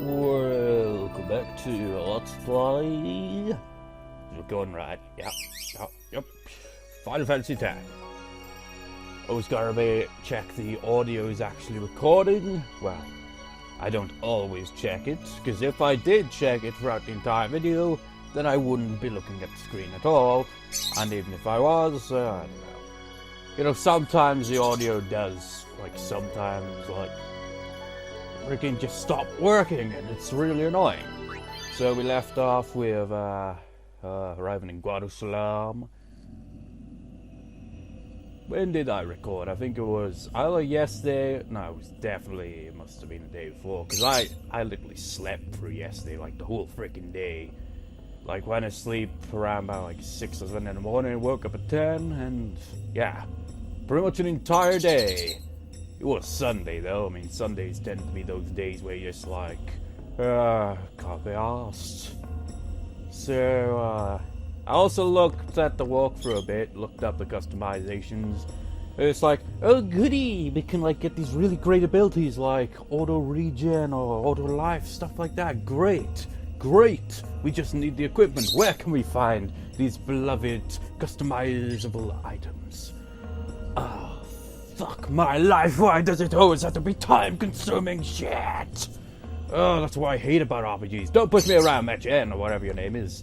Welcome back to Let's Play. We're going right. Yep. Final Fantasy X. Always gotta check the audio is actually recording. Well, I don't always check it, because if I did check it throughout the entire video, then I wouldn't be looking at the screen at all. And even if I was, I don't know. You know, sometimes the audio does, sometimes, freaking just stop working, and it's really annoying. So we left off with arriving in Guadusalam. When did I record? I think it was either yesterday. No, it must have been the day before, because I literally slept through yesterday, the whole freaking day. Went to sleep around about 6 or 7 in the morning, woke up at 10, and yeah, pretty much an entire day. It was Sunday, though. I mean, Sundays tend to be those days where you're just can't be arsed. So, I also looked at the walkthrough a bit, looked up the customizations. It's oh goody, we can get these really great abilities like auto regen or auto life, stuff like that. Great. We just need the equipment. Where can we find these beloved customizable items? Fuck my life, why does it always have to be time-consuming shit? Oh, that's what I hate about RPGs. Don't push me around, Metchen, or whatever your name is.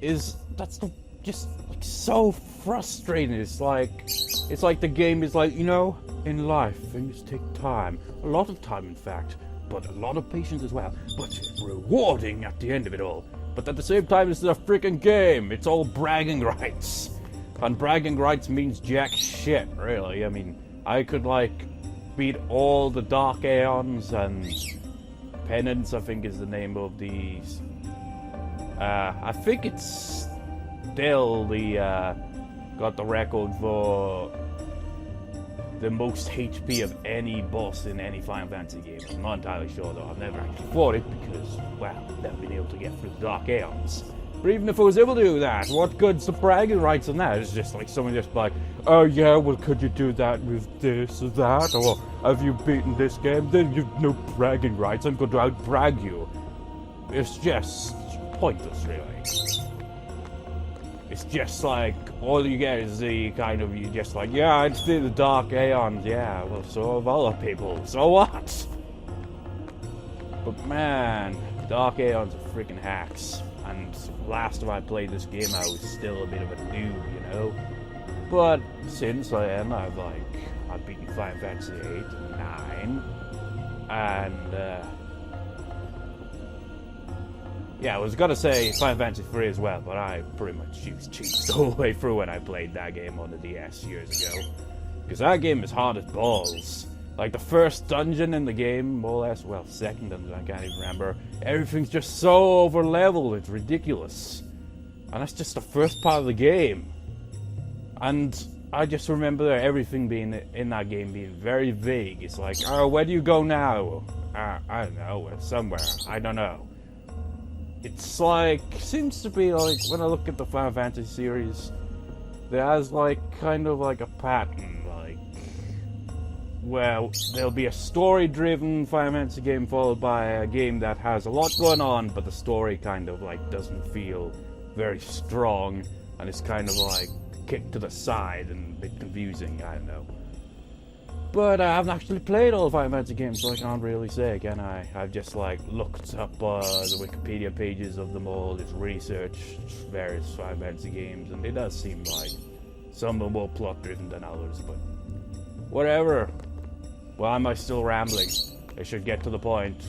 That's just so frustrating. It's like the game is in life, things take time. A lot of time, in fact, but a lot of patience as well. But rewarding at the end of it all. But at the same time, it's a freaking game. It's all bragging rights. And bragging rights means jack shit, really. I mean, I could, beat all the Dark Aeons and Penance, I think is the name of these. I think it's still got the record for the most HP of any boss in any Final Fantasy game. I'm not entirely sure, though. I've never actually fought it because, well, I've never been able to get through the Dark Aeons. But even if I was able to do that, what good's the bragging rights on that? It's just someone just oh yeah, well could you do that with this or that? Or have you beaten this game? Then you've no bragging rights, I'm going to out-brag you. It's just pointless, really. It's just all you get is the you just yeah, I just did the Dark Aeons, yeah, well so have other people, so what? But man, Dark Aeons are freaking hacks. And last time I played this game, I was still a bit of a noob, you know. But since then, I've beaten Final Fantasy 8 and 9, and yeah, I was gonna say Final Fantasy 3 as well, but I pretty much used cheats the whole way through when I played that game on the DS years ago, because that game is hard as balls. The first dungeon in the game, more or less, well, second dungeon, I can't even remember. Everything's just so over-leveled, it's ridiculous. And that's just the first part of the game. And I just remember everything being in that game being very vague. It's oh, where do you go now? I don't know, somewhere, I don't know. It's seems to be when I look at the Final Fantasy series, there has kind of a pattern. Well, there'll be a story-driven Final Fantasy game followed by a game that has a lot going on, but the story kind of doesn't feel very strong, and it's kind of kicked to the side and a bit confusing, I don't know. But I haven't actually played all the Final Fantasy games, so I can't really say. Again, I've just looked up the Wikipedia pages of them all, just researched various Final Fantasy games, and it does seem some are more plot-driven than others, but whatever. Why am I still rambling? I should get to the point,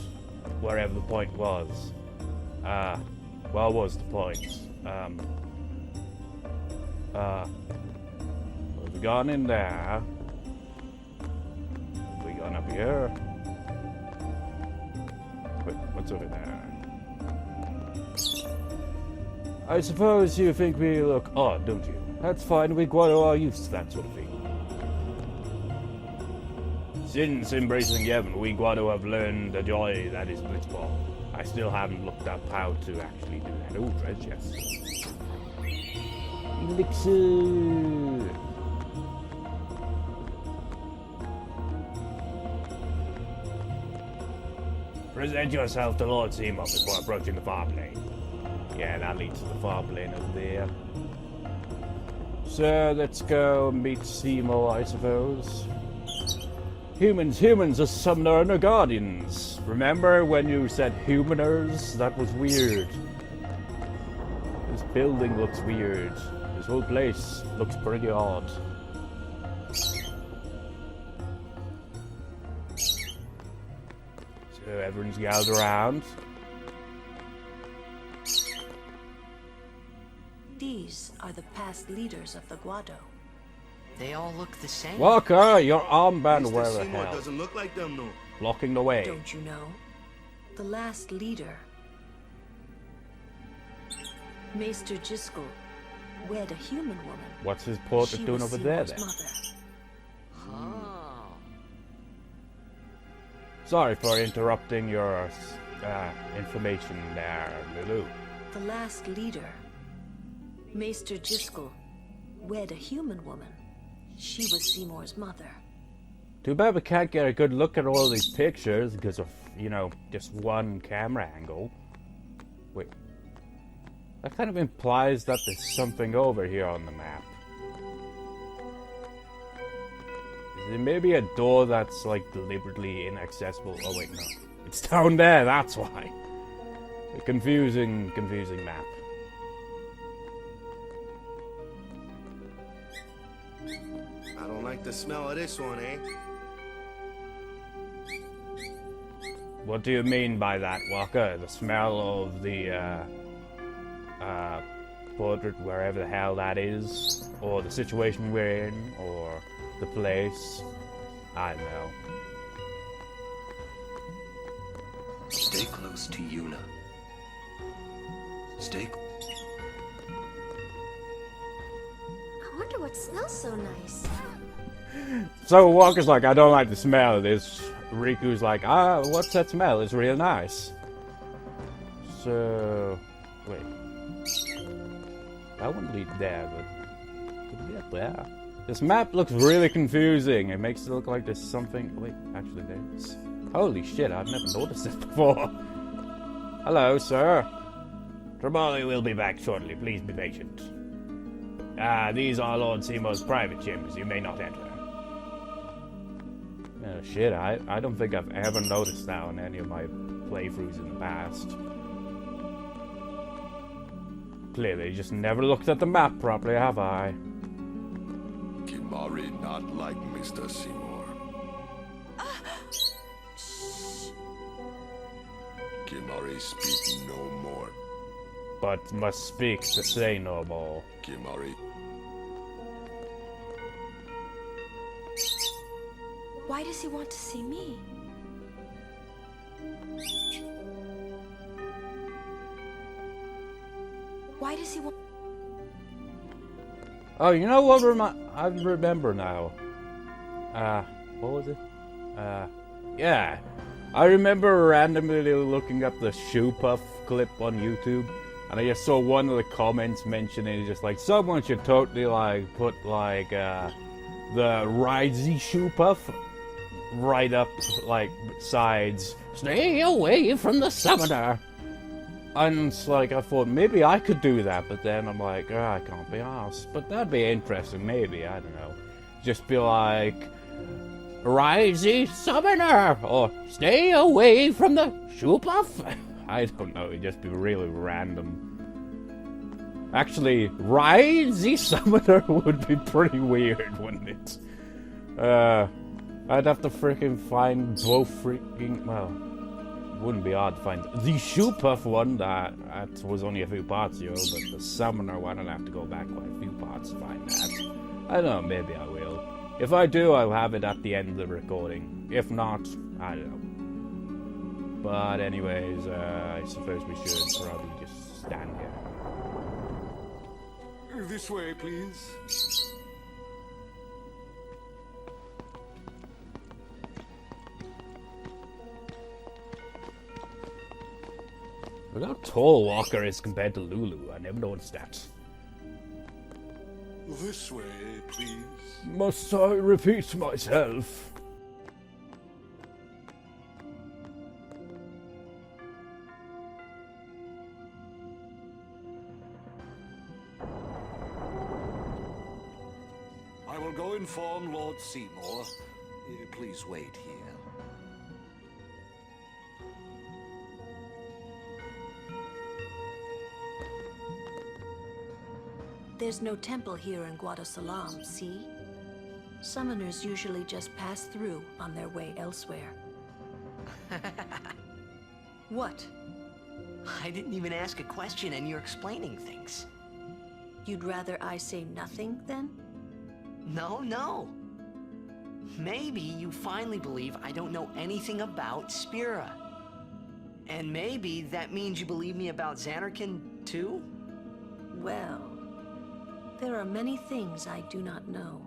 wherever the point was. What was the point? We've gone in there. Have we gone up here? Wait, what's over there? I suppose you think we look odd, don't you? That's fine, we're quite all used to that sort of thing. Since embracing heaven, we Guado have learned the joy that is blitzball. I still haven't looked up how to actually do that. Oh, treasure chest. Elixir! Present yourself to Lord Seymour before approaching the Farplane. Yeah, that leads to the Farplane over there. So, let's go meet Seymour, I suppose. Humans are summoner and guardians. Remember when you said humaners? That was weird. This building looks weird. This whole place looks pretty odd. So everyone's gathered around. These are the past leaders of the Guado. They all look the same. Walker, your armband, Mr. where the Seymour hell? doesn't look like them, no. Blocking the way. Don't you know? The last leader, Maester Jiskel, wed a human woman. What's his portrait She doing was over there Seymour's then? mother. Oh. Sorry for interrupting your information there, Lulu. The last leader, Maester Jiskel, wed a human woman. She was Seymour's mother. Too bad we can't get a good look at all these pictures because of, you know, just one camera angle. Wait. That kind of implies that there's something over here on the map. Is there maybe a door that's, like, deliberately inaccessible? Oh, wait, no. It's down there, that's why. A confusing map. I don't like the smell of this one, eh? What do you mean by that, Walker? The smell of the, portrait, wherever the hell that is? Or the situation we're in? Or the place? I don't know. Stay close to Yuna. Stay. I wonder what smells so nice. So Walker's like, I don't like the smell of this. Riku's like, what's that smell? It's real nice. So, wait. That wouldn't lead there, but could we get there? This map looks really confusing. It makes it look like there's something. Wait, actually, there's. Holy shit! I've never noticed this before. Hello, sir. Tremoli will be back shortly. Please be patient. These are Lord Seymour's private chambers. You may not enter. Oh, shit, I don't think I've ever noticed that on any of my playthroughs in the past. Clearly, just never looked at the map properly, have I? Kimari not like Mr. Seymour. Kimari speak no more. But must speak to say no more. Kimari. Why does he want to see me? Why does he want... Oh, you know what? I remember now. What was it? Yeah. I remember randomly looking up the Shoe Puff clip on YouTube, and I just saw one of the comments mentioning just like, someone should totally like put like the Ridesy Shoe Puff right up like sides. Stay away from the summoner. And it's like, I thought maybe I could do that, but then I'm like, I can't be arsed. But that'd be interesting, maybe, I don't know. Just be like, Risey Summoner! Or, stay away from the Shoe Puff! I don't know, it'd just be really random. Actually, Risey Summoner would be pretty weird, wouldn't it? I'd have to freaking find both freaking, well... wouldn't be hard to find the Shoe Puff one that was only a few parts ago, but the Summoner one I'd have to go back quite a few parts to find that. I don't know, maybe I will. If I do, I'll have it at the end of the recording. If not, I don't know. But anyways, I suppose we should probably just stand here. This way, please. Look how tall Walker is compared to Lulu. I never noticed that. This way, please. Must I repeat myself? go inform Lord Seymour. Please wait here. There's no temple here in Guadosalam, see? Summoners usually just pass through on their way elsewhere. What? I didn't even ask a question and you're explaining things. You'd rather I say nothing, then? No. Maybe you finally believe I don't know anything about Spira. And maybe that means you believe me about Xanarkand, too? Well, there are many things I do not know.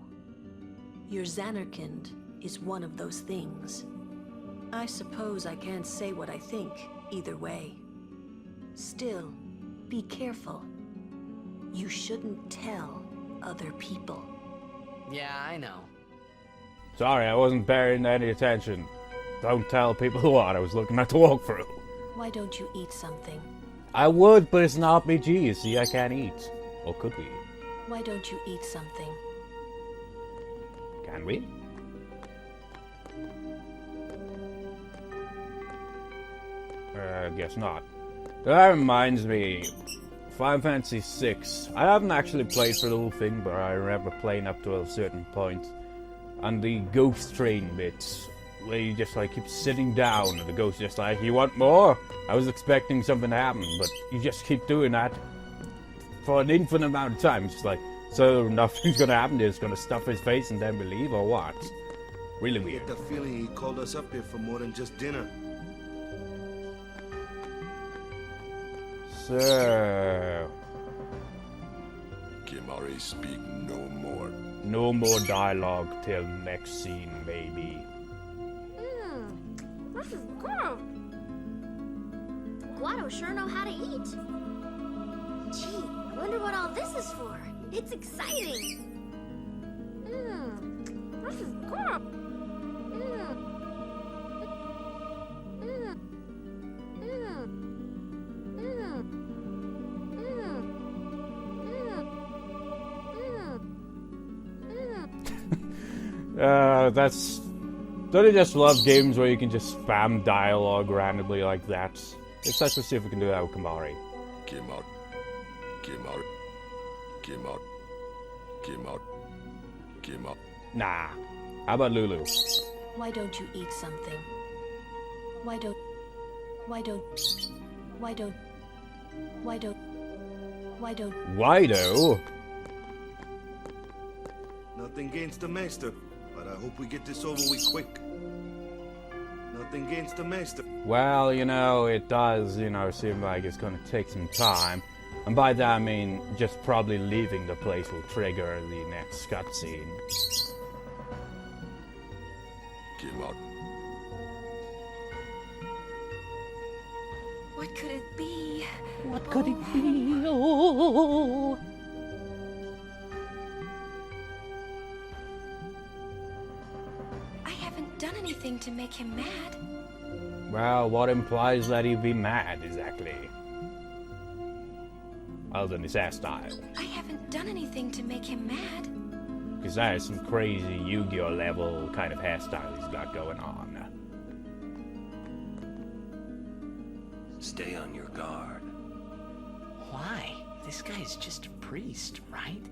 Your Xanarkand is one of those things. I suppose I can't say what I think, either way. Still, be careful. You shouldn't tell other people. Yeah, I know. Sorry, I wasn't paying any attention. Don't tell people what, I was looking at the walkthrough. Why don't you eat something? I would, but it's an RPG, you see, I can't eat. Or could we? Why don't you eat something? Can we? Guess not. That reminds me, Final Fantasy VI. I haven't actually played for the whole thing, but I remember playing up to a certain point. And the ghost train bits, where you just like keep sitting down and the ghost just like, you want more? I was expecting something to happen, but you just keep doing that for an infinite amount of time. It's just like, so nothing's gonna happen, they're just gonna stuff his face and then we leave, or what? Really I weird. get the feeling he called us up here for more than just dinner. So... Kimari, speak no more. no more dialogue till next scene, maybe. This is good. Guado sure know how to eat. Gee, I wonder what all this is for. It's exciting. This is good. That's... Don't you just love games where you can just spam dialogue randomly like that? Let's actually see if we can do that with Kimari. Kimari. Kimari. Kimari. Kimari. Kimari. Nah. How about Lulu? Why don't you eat something? Why don't... Why don't... Wido? Nothing against the master, but I hope we get this over with quick. Nothing against the master. Well, you know, it does, seem like it's gonna take some time. And by that I mean, just probably leaving the place will trigger the next cutscene. Kimari. What could it be? What could it be? Oh. I haven't done anything to make him mad. Well, what implies that he'd be mad, exactly? Other than his hairstyle. I haven't done anything to make him mad. Because that is some crazy Yu-Gi-Oh level kind of hairstyle he's got going on. Stay on your guard. Why? This guy's just a priest, right?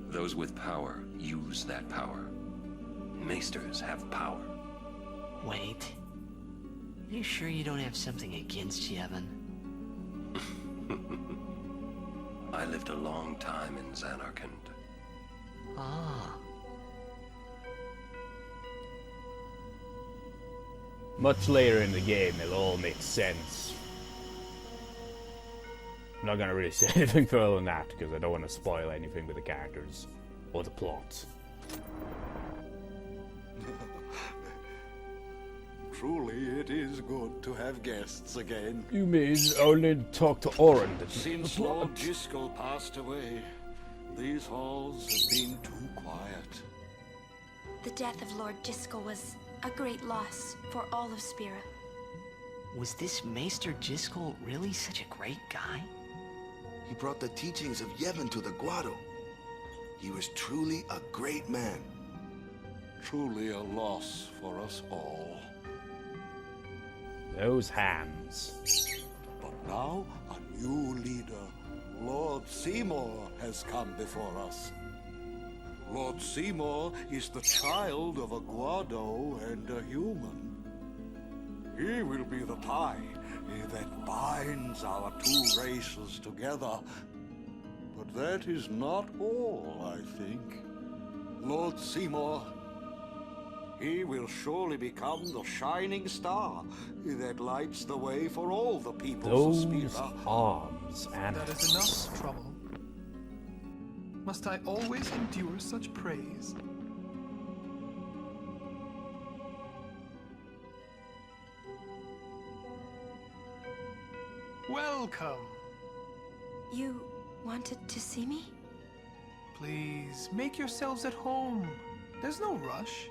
Those with power use that power. Maesters have power. Wait. Are you sure you don't have something against Yevon? I lived a long time in Xanarkand. Ah. Much later in the game, it'll all make sense. I'm not gonna really say anything further than that, because I don't want to spoil anything with the characters or the plot. Truly, it is good to have guests again. You mean only talk to Oren? Since Lord Jiskel passed away, these halls have been too quiet. The death of Lord Jiskel was a great loss for all of Spira. Was this Maester Jiskel really such a great guy? He brought the teachings of Yevon to the Guado. He was truly a great man. Truly a loss for us all. Those hands. But now, a new leader, Lord Seymour, has come before us. Lord Seymour is the child of a Guado and a human. He will be the tie that binds our two races together. But that is not all, I think. Lord Seymour, he will surely become the shining star that lights the way for all the peoples of Those Spira. arms and That is enough trouble. Must I always endure such praise? Welcome. You wanted to see me? Please, make yourselves at home. There's no rush.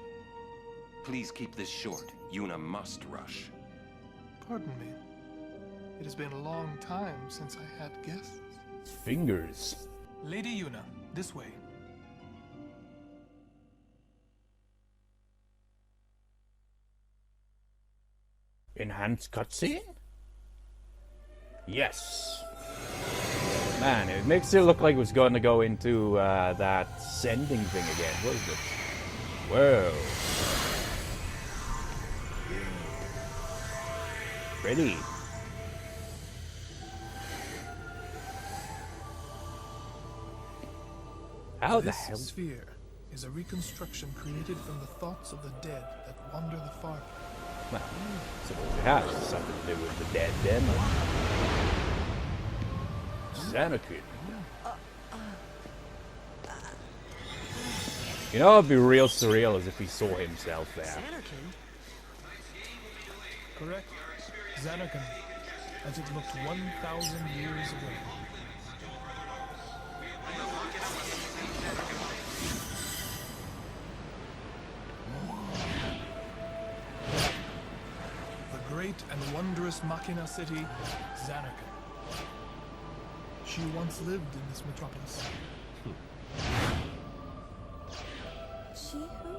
Please keep this short. Yuna must rush. Pardon me. It has been a long time since I had guests. fingers. Lady Yuna, this way. Enhanced cutscene? Yes. Man, it makes it look like it was going to go into that sending thing again. What is this? Whoa. Pretty. How the This hell? sphere is a reconstruction created from the thoughts of the dead that wander the Farplane. Well, suppose it has something to do with the dead then. Xanarkin. You know, it'd be real surreal as if he saw himself there. Xanarkin? Correct. Xanarkin, as it looked 1,000 years ago. The great and wondrous Machina city, Xanarkin. She once lived in this metropolis. She who?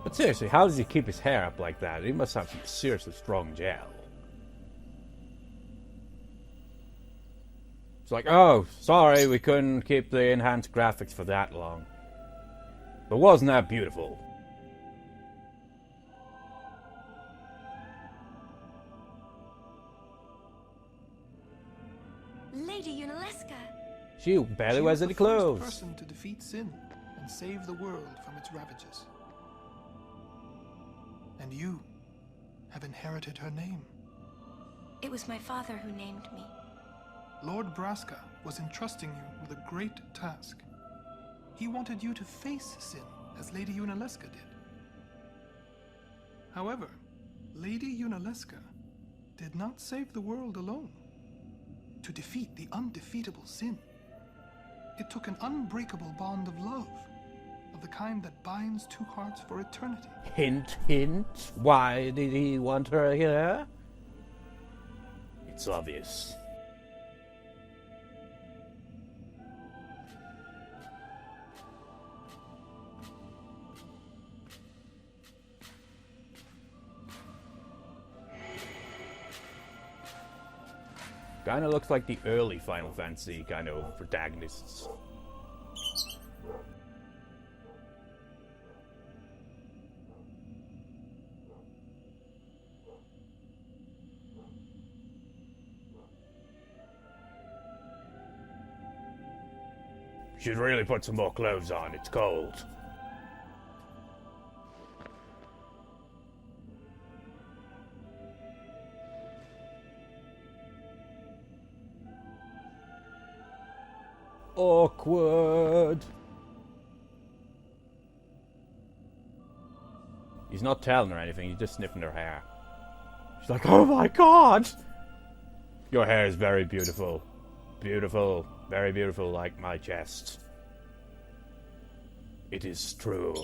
But seriously, how does he keep his hair up like that? He must have some seriously strong gel. It's like, oh, sorry, we couldn't keep the enhanced graphics for that long. But wasn't that beautiful? Lady Yunalesca. She barely She wears was any the first clothes. person to defeat sin and save the world from its ravages. And you have inherited her name. It was my father who named me. Lord Braska was entrusting you with a great task. He wanted you to face sin, as Lady Yunalesca did. However, Lady Yunalesca did not save the world alone. To defeat the undefeatable sin, it took an unbreakable bond of love, of the kind that binds two hearts for eternity. Hint, hint. Why did he want her here? It's obvious. Kinda looks like the early Final Fantasy kind of protagonists. Should really put some more clothes on, it's cold. Awkward. He's not telling her anything, he's just sniffing her hair. She's like, oh my god! Your hair is very beautiful. Beautiful. Very beautiful, like my chest. It is true.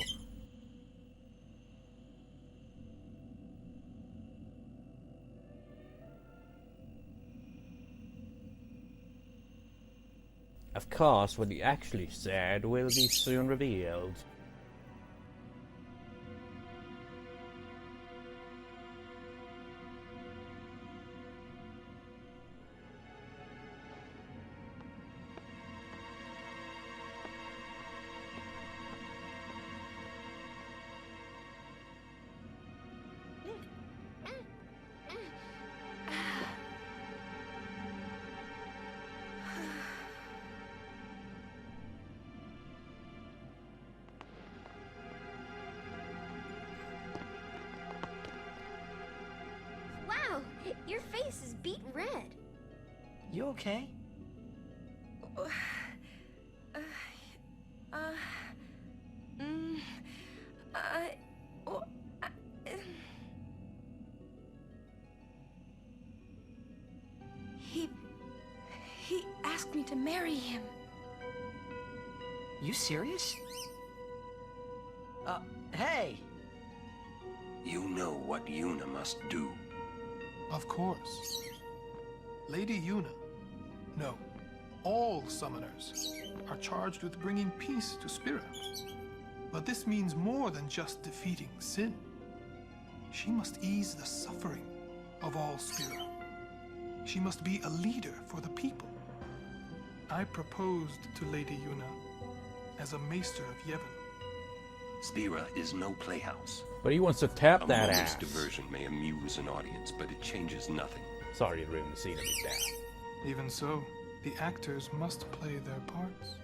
Of course, what he actually said will be soon revealed. Wow, your face is beet red. You okay? He asked me to marry him. You serious? Hey! You know what Yuna must do. Of course. Lady Yuna. No. All summoners are charged with bringing peace to Spira. But this means more than just defeating sin. She must ease the suffering of all Spira. She must be a leader for the people. I proposed to Lady Yuna as a maester of Yevon. Spira is no playhouse. But he wants to tap A that moment's ass. diversion may amuse an audience, but it changes nothing. Sorry to ruin the scene of his death. Even so, the actors must play their parts.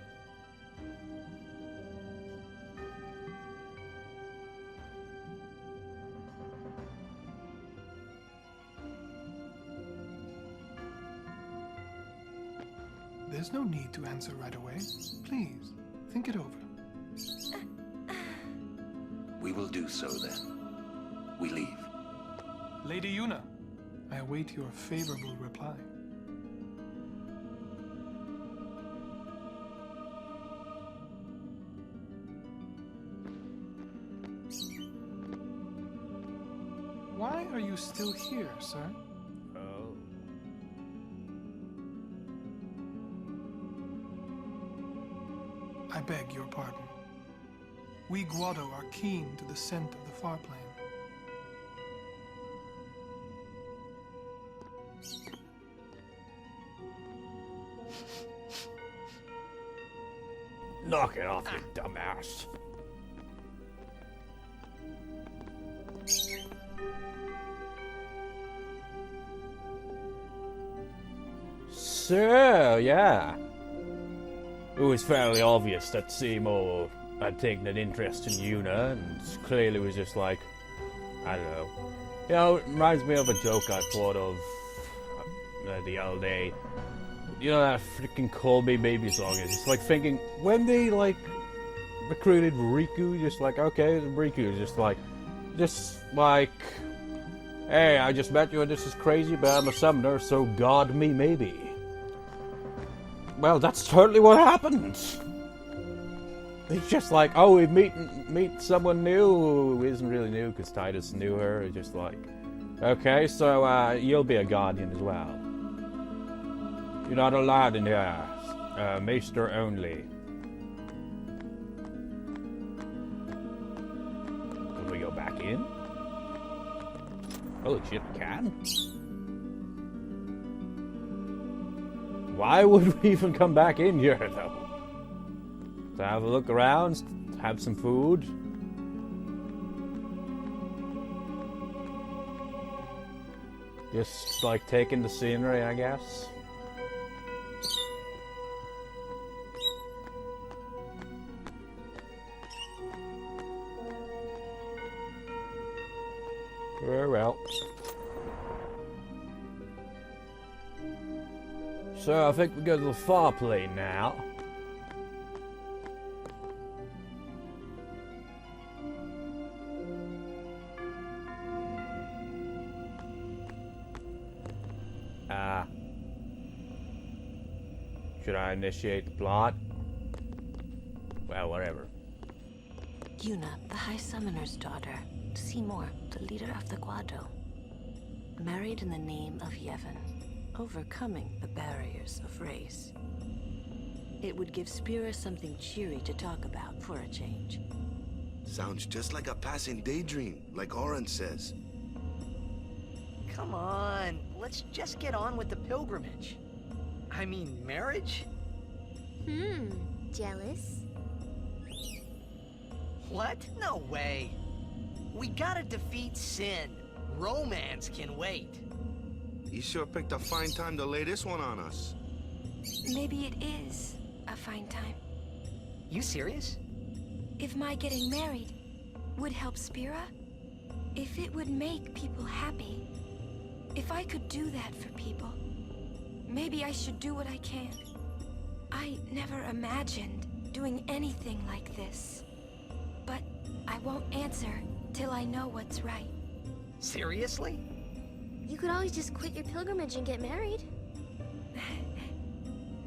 There's no need to answer right away. Please, think it over. We will do so then. We leave. Lady Yuna, I await your favorable reply. Why are you still here, sir? Oh. I beg your pardon. We Guado are keen to the scent of the Farplane. Knock it off, you dumbass. So, yeah. It was fairly obvious that Seymour had taken an interest in Yuna, and clearly was just like, I don't know. You know, it reminds me of a joke I thought of the other day. You know that freaking Call Me Baby song? It's just like thinking, when they like recruited Riku, just like, okay, Riku is just like, hey, I just met you and this is crazy, but I'm a summoner, so God me maybe. Well, that's totally what happened. It's just like, oh, we meet someone new who isn't really new because Titus knew her. It's just like, okay, so you'll be a guardian as well. You're not allowed in here. Maester only. Can we go back in? Holy shit, we can? Why would we even come back in here, though? To have a look around, have some food. Just, like, taking the scenery, I guess. Very well. So I think we go to the Farplane now. Should I initiate the plot? Well, whatever. Yuna, the High Summoner's daughter. Seymour, the leader of the Guado. Married in the name of Yevon, overcoming the barriers of race. It would give Spira something cheery to talk about for a change. Sounds just like a passing daydream, like Oren says. Come on, let's just get on with the pilgrimage. I mean, marriage? Jealous? What? No way. We gotta defeat sin. Romance can wait. You sure picked a fine time to lay this one on us. Maybe it is a fine time. You serious? If my getting married would help Spira, if it would make people happy, if I could do that for people, maybe I should do what I can. I never imagined doing anything like this, but I won't answer till I know what's right. Seriously? You could always just quit your pilgrimage and get married.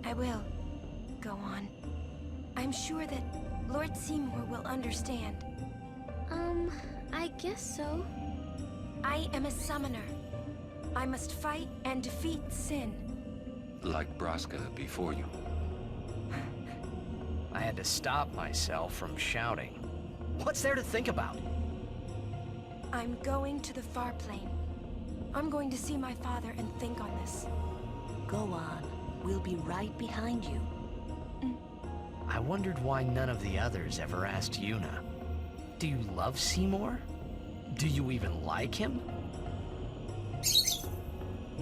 I will. Go on. I'm sure that Lord Seymour will understand. I guess so. I am a summoner. I must fight and defeat sin. Like Braska before you. I had to stop myself from shouting. What's there to think about? I'm going to the Farplane. I'm going to see my father and think on this. Go on. We'll be right behind you. I wondered why none of the others ever asked Yuna. Do you love Seymour? Do you even like him?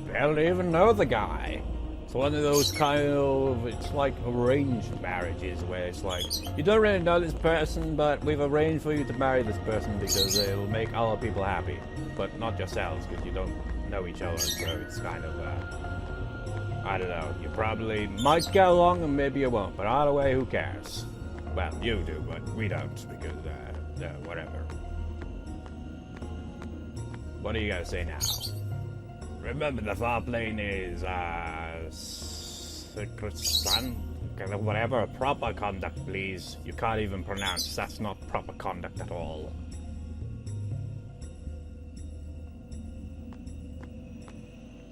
Barely even know the guy. It's one of those it's like arranged marriages where it's like, you don't really know this person, but we've arranged for you to marry this person because it will make other people happy. But not yourselves, because you don't know each other, so it's kind of, I don't know, you probably might get along and maybe you won't, but either way, who cares? Well, you do, but we don't, because, whatever. What do you gotta say now? Remember, the Farplane is, whatever, proper conduct, please. You can't even pronounce, that's not proper conduct at all.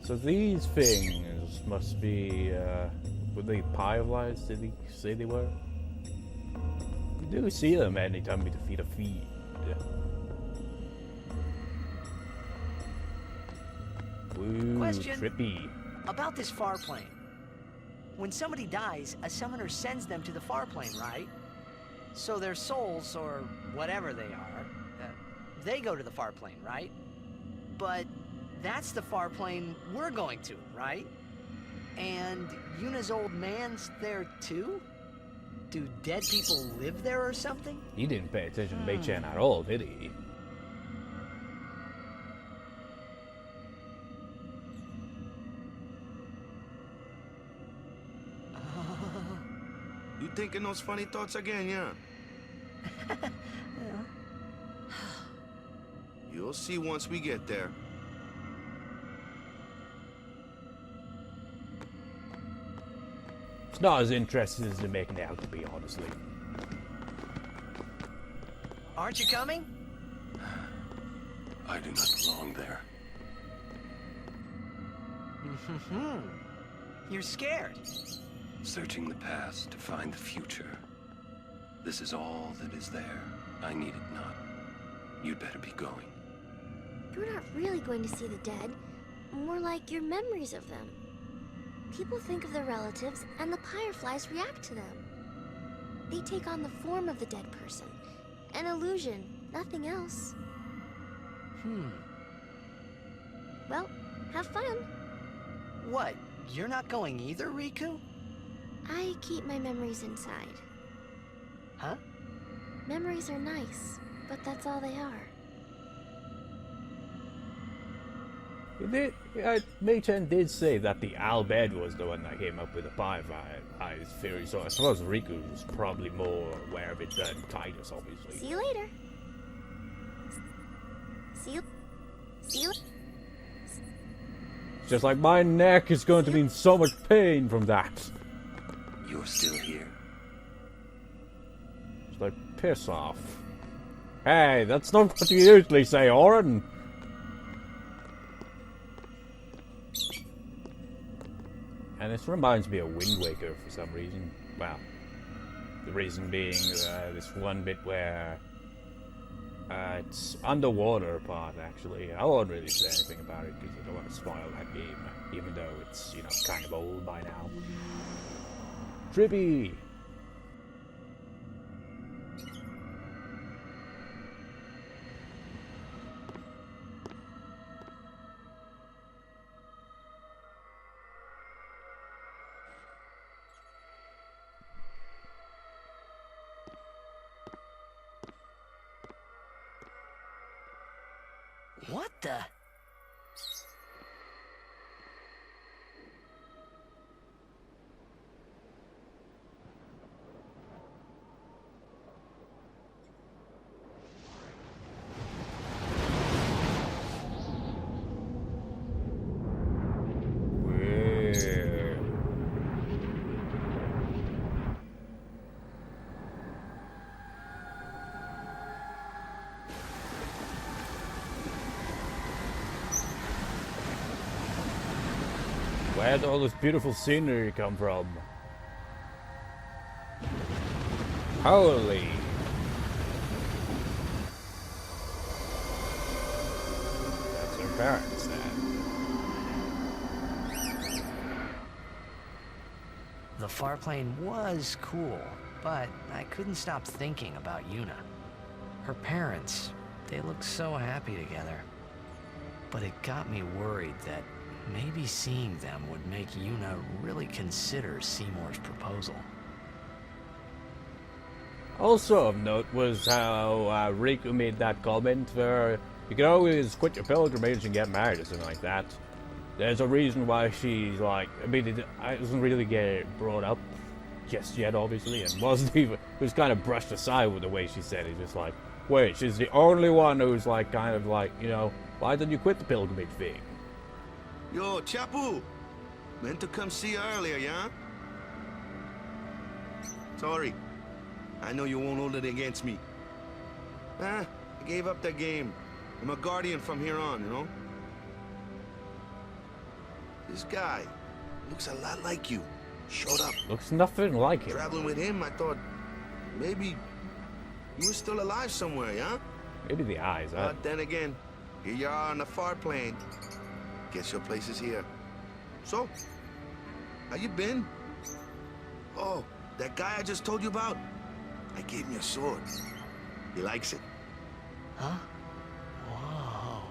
So these things must be, were they fireflies, did he say they were? We do see them anytime we defeat a feed. Ooh, Question. trippy. About this Farplane. When somebody dies, a summoner sends them to the Farplane, right? So their souls, or whatever they are, they go to the Farplane, right? But that's the Farplane we're going to, right? And Yuna's old man's there too? Do dead people live there or something? He didn't pay attention to Mei-chan at all, did he? You thinking those funny thoughts again, yeah? You'll see once we get there. It's not as interesting as they're making it out to be, honestly. Aren't you coming? I do not belong there. You're scared. Searching the past to find the future. This is all that is there. I need it not. You'd better be going. You're not really going to see the dead. More like your memories of them. People think of their relatives, and the fireflies react to them. They take on the form of the dead person. An illusion, nothing else. Well, have fun. What? You're not going either, Riku? I keep my memories inside. Huh? Memories are nice, but that's all they are. Mei-chan did say that the Albed was the one that came up with the fireflies theory, so I suppose Riku's probably more aware of it than Titus, obviously. See you later. See you. Just like my neck is going to be in so much pain from that. You're still here. It's like, piss off. Hey, that's not what you usually say, Oren. And this reminds me of Wind Waker for some reason. well, the reason being this one bit where it's underwater part, actually. I won't really say anything about it because I don't want to spoil that game, even though it's, you know, kind of old by now. Trippy! What the? Where'd all this beautiful scenery come from? Holy! That's her parents then. The Farplane was cool, but I couldn't stop thinking about Yuna. Her parents, they looked so happy together. But it got me worried that maybe seeing them would make Yuna really consider Seymour's proposal. Also of note was how Riku made that comment where you can always quit your pilgrimage and get married or something like that. There's a reason why she's like, I mean, it doesn't really get brought up just yet, obviously, and wasn't even, it was kind of brushed aside with the way she said it. Just like, wait, she's the only one who's like, kind of like, you know, why didn't you quit the pilgrimage thing? Yo, Chapu! Meant to come see you earlier, yeah? Sorry. I know you won't hold it against me. I gave up that game. I'm a guardian from here on, you know? This guy looks a lot like you. Showed up. Looks nothing like him. Traveling with him, I thought maybe you were still alive somewhere, yeah? Maybe the eyes, huh? But then again, here you are on the Farplane. Guess your place is here. So, how you been? Oh, that guy I just told you about? I gave him your sword. He likes it. Huh? Whoa.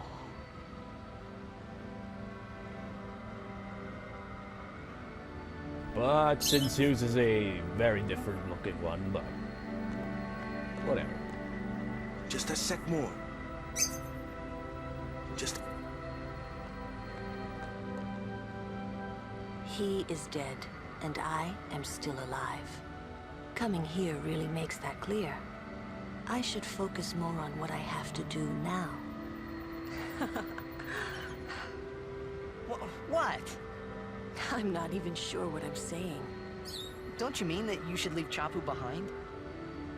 But since his is a very different looking one, but whatever. Just a sec more. Just... He is dead, and I am still alive. Coming here really makes that clear. I should focus more on what I have to do now. What? I'm not even sure what I'm saying. Don't you mean that you should leave Chapu behind?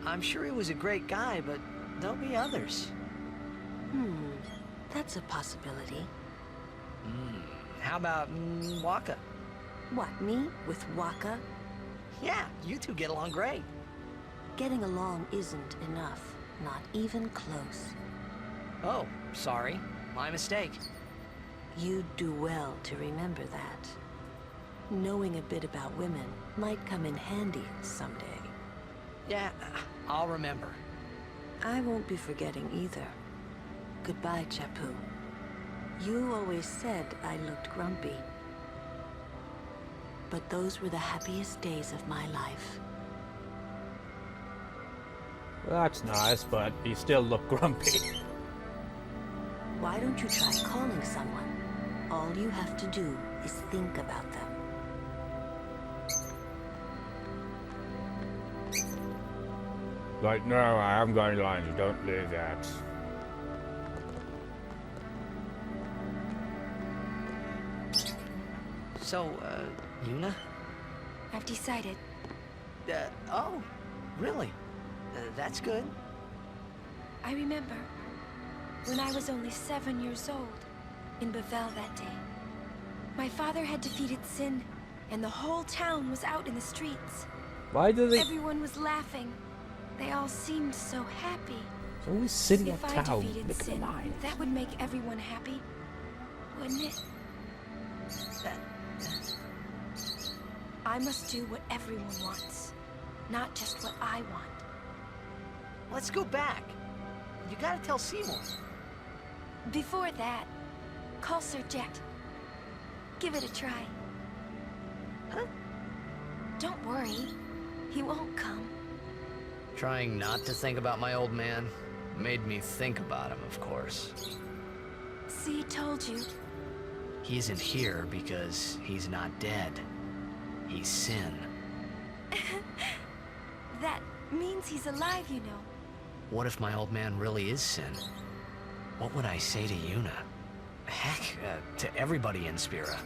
I'm sure he was a great guy, but there'll be others. That's a possibility. How about Waka? What, me? With Waka? Yeah, you two get along great. Getting along isn't enough. Not even close. Oh, sorry. My mistake. You'd do well to remember that. Knowing a bit about women might come in handy someday. Yeah, I'll remember. I won't be forgetting either. Goodbye, Chapu. You always said I looked grumpy. But those were the happiest days of my life. Well, that's nice, but you still look grumpy. Why don't you try calling someone? All you have to do is think about them. Like, no, I haven't got any lines. Don't do that. So, Yuna? I've decided. Oh, really? That's good. I remember when I was only 7 years old in Bavel that day. My father had defeated Sin, and the whole town was out in the streets. Why do they... Everyone was laughing. They all seemed so happy. It's always city If or I town. defeated Look at the sin, lines. that would make everyone happy, wouldn't it? I must do what everyone wants, not just what I want. Let's go back. You gotta tell Seymour. Before that, call Sir Jet. Give it a try. Huh? Don't worry. He won't come. Trying not to think about my old man made me think about him, of course. See, told you. He isn't here because he's not dead. He's Sin. That means he's alive, you know. What if my old man really is Sin? What would I say to Yuna? Heck, to everybody in Spira.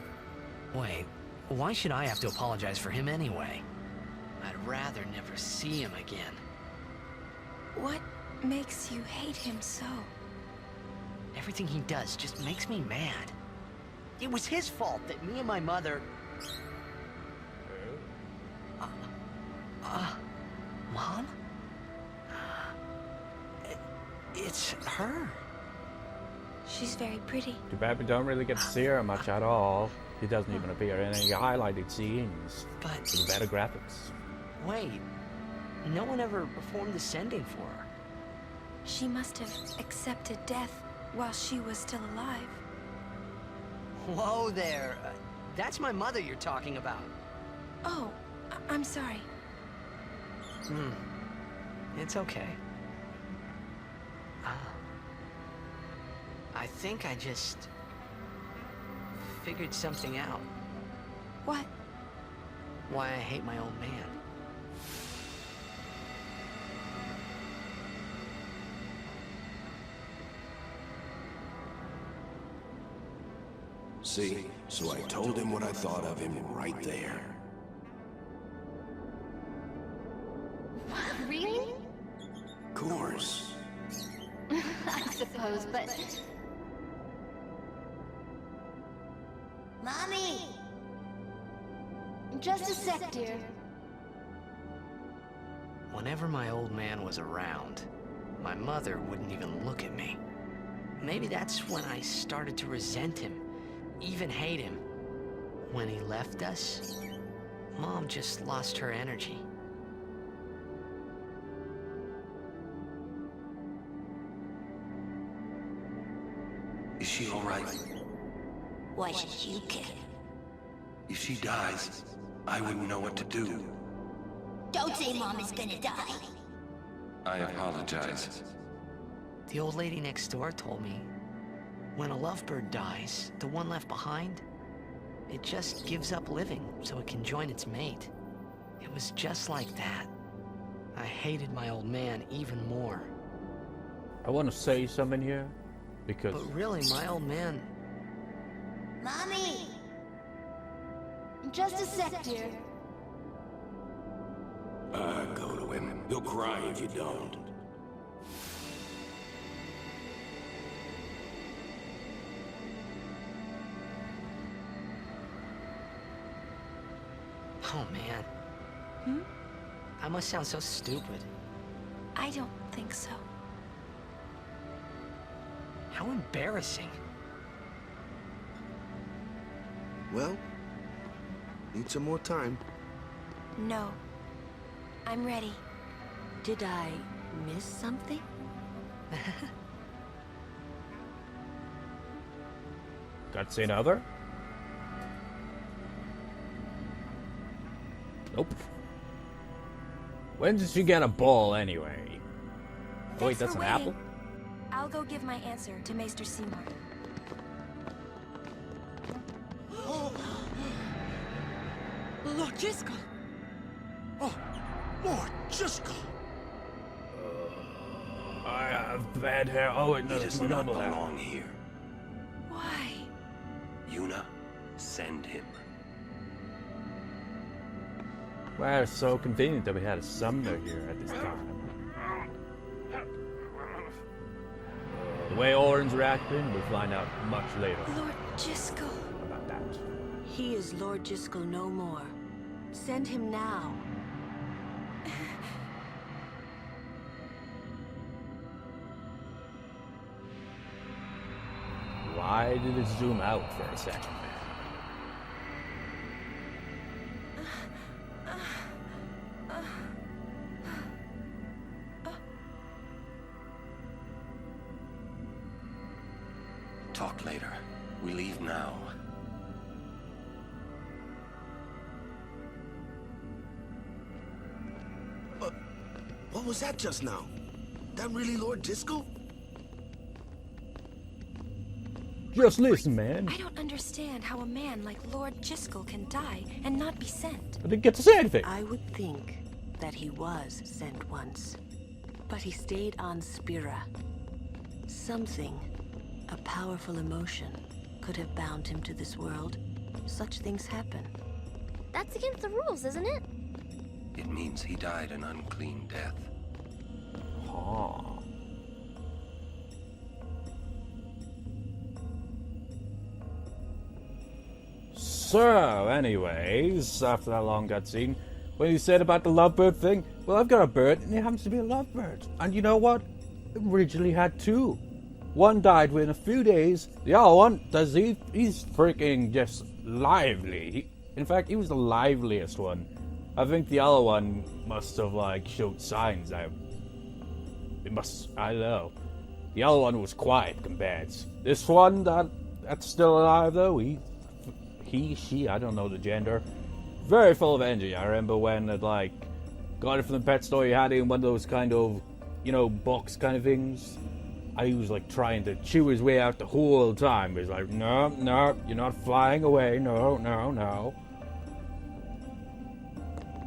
Wait, why should I have to apologize for him anyway? I'd rather never see him again. What makes you hate him so? Everything he does just makes me mad. It was his fault that me and my mother... Mom? It's her. She's very pretty. Too bad we don't really get to see her much at all. She doesn't even appear in any highlighted scenes. But... With better graphics. Wait, no one ever performed the sending for her. She must have accepted death while she was still alive. Whoa there. That's my mother you're talking about. Oh, I'm sorry. It's okay. I think I just figured something out. What? Why I hate my old man. See, so I told him what I thought of him right there. Really? Of course. I suppose, but... Mommy! Just a sec, dear. Whenever my old man was around, my mother wouldn't even look at me. Maybe that's when I started to resent him, even hate him. When he left us, Mom just lost her energy. Is she all right? Why should you care? If she dies, I wouldn't know what to do. Don't say Mom is gonna die. I apologize. The old lady next door told me, when a lovebird dies, the one left behind, it just gives up living so it can join its mate. It was just like that. I hated my old man even more. I want to say something here. Because... But really, my old man... Mommy! Just a sec, dear. Go to him. He'll cry if you don't. Oh, man. I must sound so stupid. I don't think so. How embarrassing. Well, need some more time. No. I'm ready. Did I miss something? Cutscene over? Nope. When did she get a ball anyway? Oh wait, that's for an apple? waiting. I'll go give my answer to Maester Seymour. Lord Jiskel! Oh, Lord Jiskel! I have bad hair. Oh wait, no, He it's does not normal hair. belong here. Why? Yuna, send him. Well, it's so convenient that we had a summoner here at this time. The way Orin's reacting, we'll find out much later Lord Jiskel. about that. He is Lord Jiskel no more. Send him now. Why did it zoom out for a second there? Talk later. We leave now. What was that just now? That really Lord Disco? Just listen, man. I don't understand how a man like Lord Jiskel can die and not be sent. I didn't get to say anything. I would think that he was sent once, but he stayed on Spira. Something, a powerful emotion, could have bound him to this world. Such things happen. That's against the rules, isn't it? It means he died an unclean death. Huh. So, anyways, after that long cutscene, when you said about the lovebird thing, well, I've got a bird, and it happens to be a lovebird. And you know what? I originally had two. One died within a few days. The other one, he's freaking just lively. In fact, he was the liveliest one. I think the other one must have, like, showed signs. I don't know. The other one was quiet compared. This one, that's still alive, though. She, I don't know the gender. Very full of energy. I remember when it, like, got it from the pet store, you had it in one of those kind of, you know, box kind of things. He was, like, trying to chew his way out the whole time. He was like, no, you're not flying away. No.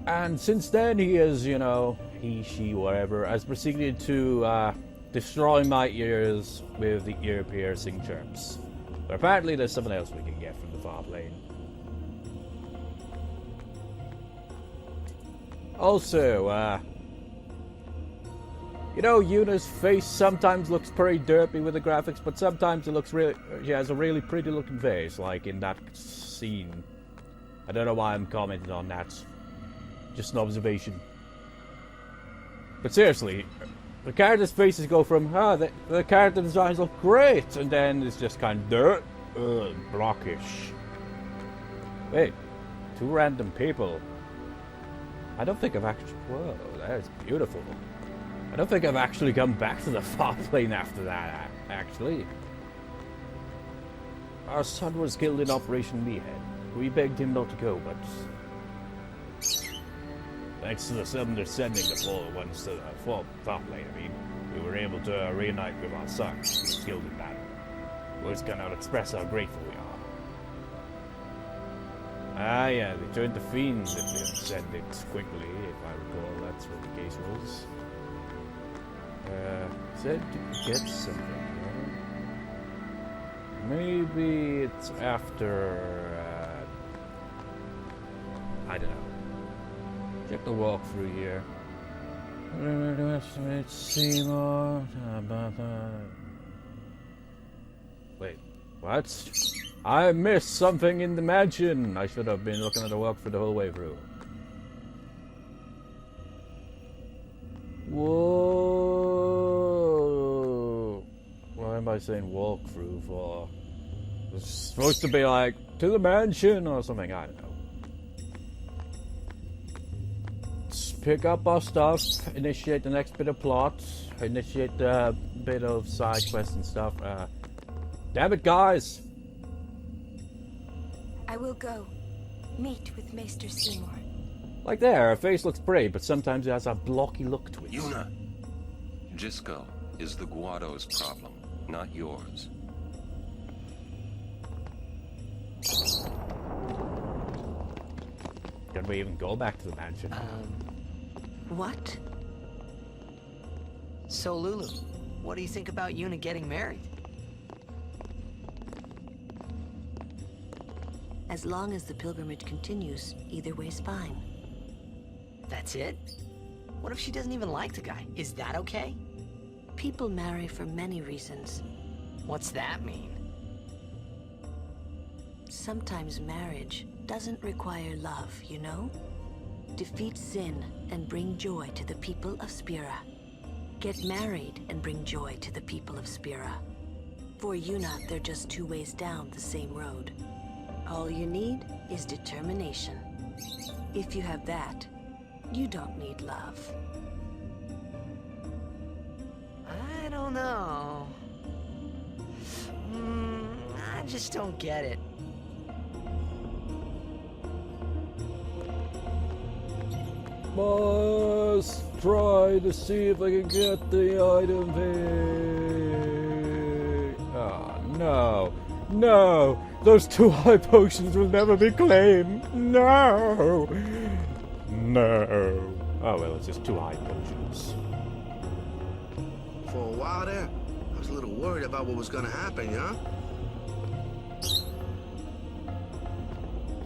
And since then, he is, you know, she, whatever, has proceeded to destroy my ears with the ear-piercing chirps. But apparently there's something else we can get from the Farplane. Also, you know, Yuna's face sometimes looks pretty derpy with the graphics, but sometimes it looks really... She has a really pretty looking face, like in that scene. I don't know why I'm commenting on that. Just an observation. But seriously, the characters' faces go from, the character designs look great, and then it's just kind of dirt, blockish. Wait, two random people. I don't think I've actually... Whoa, that is beautiful. I don't think I've actually come back to the Farplane after that, actually. Our son was killed in Operation Meathead. We begged him not to go, but... thanks to the sudden sending the fallen ones to the Farplane, we were able to reunite with our son, who was killed in battle. Words cannot express how grateful we are. Ah, yeah, they turned to fiends if they didn't send it quickly, if I recall, that's what the case was. Said to get something, maybe it's after, I don't know. Check the walkthrough here. Seymour. Wait, what? I missed something in the mansion. I should have been looking at the walkthrough the whole way through. Whoa! Why am I saying walkthrough for? It's supposed to be like to the mansion or something. I don't know. Pick up our stuff, initiate the next bit of plot, initiate the bit of side quests and stuff. Damn it, guys! I will go. Meet with Maester Seymour. Like there, her face looks pretty, but sometimes it has a blocky look to it. Yuna! Jisco is the Guado's problem, not yours. Can we even go back to the mansion? What? So, Lulu, what do you think about Yuna getting married? As long as the pilgrimage continues, either way's fine. That's it? What if she doesn't even like the guy? Is that okay? People marry for many reasons. What's that mean? Sometimes marriage doesn't require love, you know? Defeat sin and bring joy to the people of Spira. Get married and bring joy to the people of Spira. For Yuna, they're just 2 ways down the same road. All you need is determination. If you have that, you don't need love. I don't know. I just don't get it. Must try to see if I can get the item there. Oh, no. No! Those 2 high potions will never be claimed! No! No. Oh, well, it's just 2 high potions. For a while there, I was a little worried about what was gonna happen, yeah?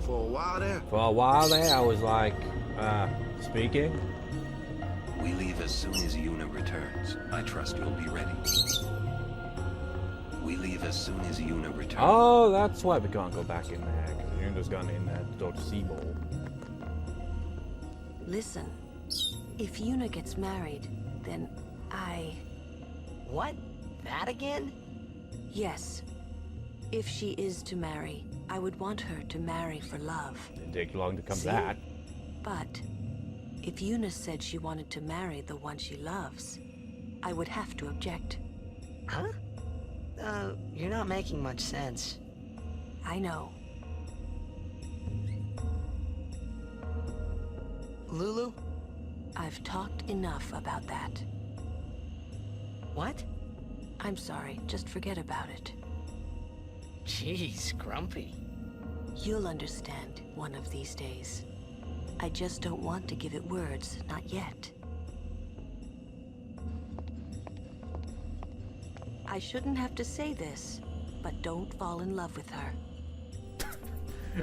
For a while there, I was like, speaking? We leave as soon as Yuna returns. I trust you'll be ready. We leave as soon as Yuna returns. Oh, that's why we can't go back in there, because Yuna's gone in there to talk to Seymour. Listen, if Yuna gets married, then What? That again? Yes. If she is to marry, I would want her to marry for love. Didn't take long to come to See? that. But if Yuna said she wanted to marry the one she loves, I would have to object. Huh? You're not making much sense. I know. Lulu? I've talked enough about that. What? I'm sorry, just forget about it. Jeez, Grumpy. You'll understand one of these days. I just don't want to give it words, not yet. I shouldn't have to say this, but don't fall in love with her.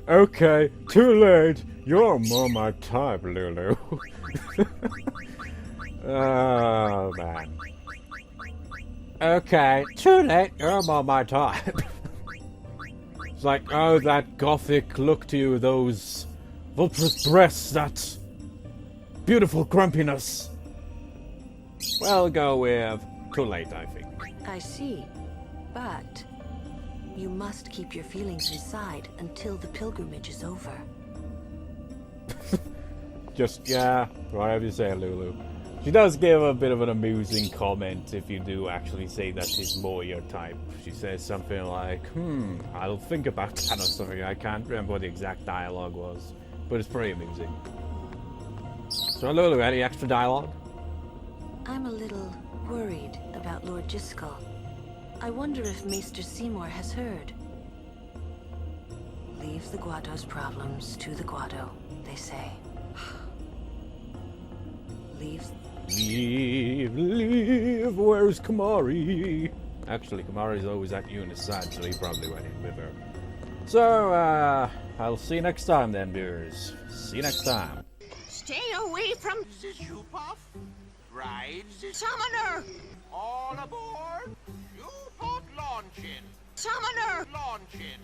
Okay, too late. You're more my type, Lulu. Oh, man. Okay, too late. You're more my type. It's like, oh, that gothic look to you, those voluptuous breasts, that beautiful grumpiness. Well, go with too late, I think. I see, but you must keep your feelings inside until the pilgrimage is over. Just, yeah, whatever you say, Lulu. She does give a bit of an amusing comment if you do actually say that she's more your type. She says something like, I'll think about that or something. I can't remember what the exact dialogue was, but it's pretty amusing. So, Lulu, any extra dialogue? I'm a little worried about Lord Jiskel. I wonder if Maester Seymour has heard. Leave the Guado's problems to the Guado, they say. Leave. Leave, where's Kamari? Actually, Kamari's always at Yuna's side, so he probably went in with her. So, I'll see you next time then, viewers. See you next time. Stay away from the shoe-puff. Ride the summoner. All aboard. Shoe-pot launching. Summoner launching.